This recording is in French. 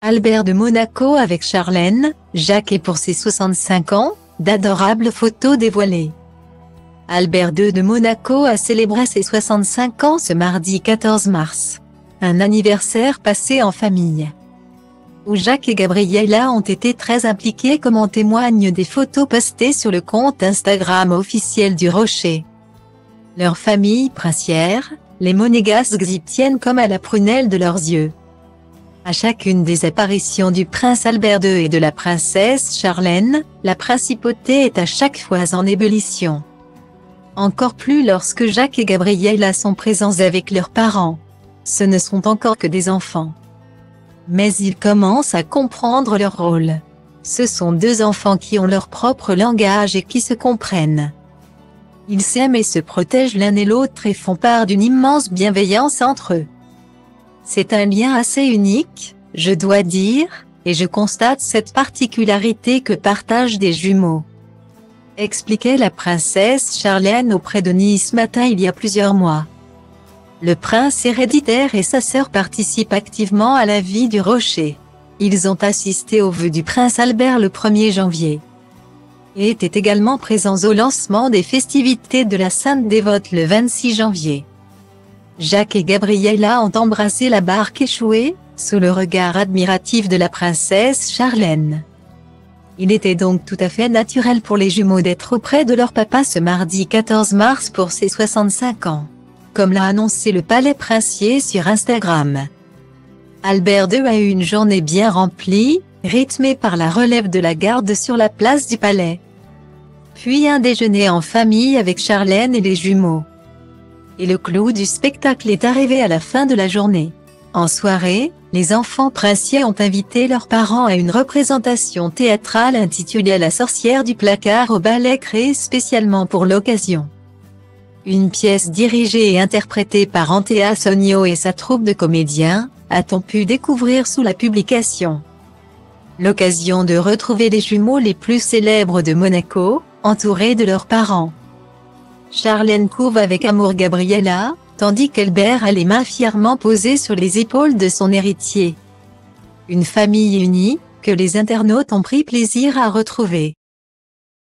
Albert de Monaco avec Charlène, Jacques et pour ses 65 ans, d'adorables photos dévoilées. Albert II de Monaco a célébré ses 65 ans ce mardi 14 mars. Un anniversaire passé en famille, où Jacques et Gabriella ont été très impliqués comme en témoignent des photos postées sur le compte Instagram officiel du Rocher. Leur famille princière, les Monégasques y tiennent comme à la prunelle de leurs yeux. À chacune des apparitions du prince Albert II et de la princesse Charlène, la principauté est à chaque fois en ébullition. Encore plus lorsque Jacques et Gabriella sont présents avec leurs parents. Ce ne sont encore que des enfants, mais ils commencent à comprendre leur rôle. Ce sont deux enfants qui ont leur propre langage et qui se comprennent. Ils s'aiment et se protègent l'un et l'autre et font part d'une immense bienveillance entre eux. C'est un lien assez unique, je dois dire, et je constate cette particularité que partagent des jumeaux, expliquait la princesse Charlène auprès de Nice Matin il y a plusieurs mois. Le prince héréditaire et sa sœur participent activement à la vie du Rocher. Ils ont assisté aux vœux du prince Albert le 1er janvier. Et étaient également présents au lancement des festivités de la Sainte Dévote le 26 janvier. Jacques et Gabriella ont embrassé la barque échouée, sous le regard admiratif de la princesse Charlène. Il était donc tout à fait naturel pour les jumeaux d'être auprès de leur papa ce mardi 14 mars pour ses 65 ans. Comme l'a annoncé le palais princier sur Instagram. Albert II a eu une journée bien remplie, rythmée par la relève de la garde sur la place du palais. Puis un déjeuner en famille avec Charlène et les jumeaux. Et le clou du spectacle est arrivé à la fin de la journée. En soirée, les enfants princiers ont invité leurs parents à une représentation théâtrale intitulée La sorcière du placard au ballet créé spécialement pour l'occasion. Une pièce dirigée et interprétée par Antea Sonio et sa troupe de comédiens, a-t-on pu découvrir sous la publication. L'occasion de retrouver les jumeaux les plus célèbres de Monaco, entourés de leurs parents. Charlène couve avec amour Gabriella, tandis qu'Albert a les mains fièrement posées sur les épaules de son héritier. Une famille unie, que les internautes ont pris plaisir à retrouver.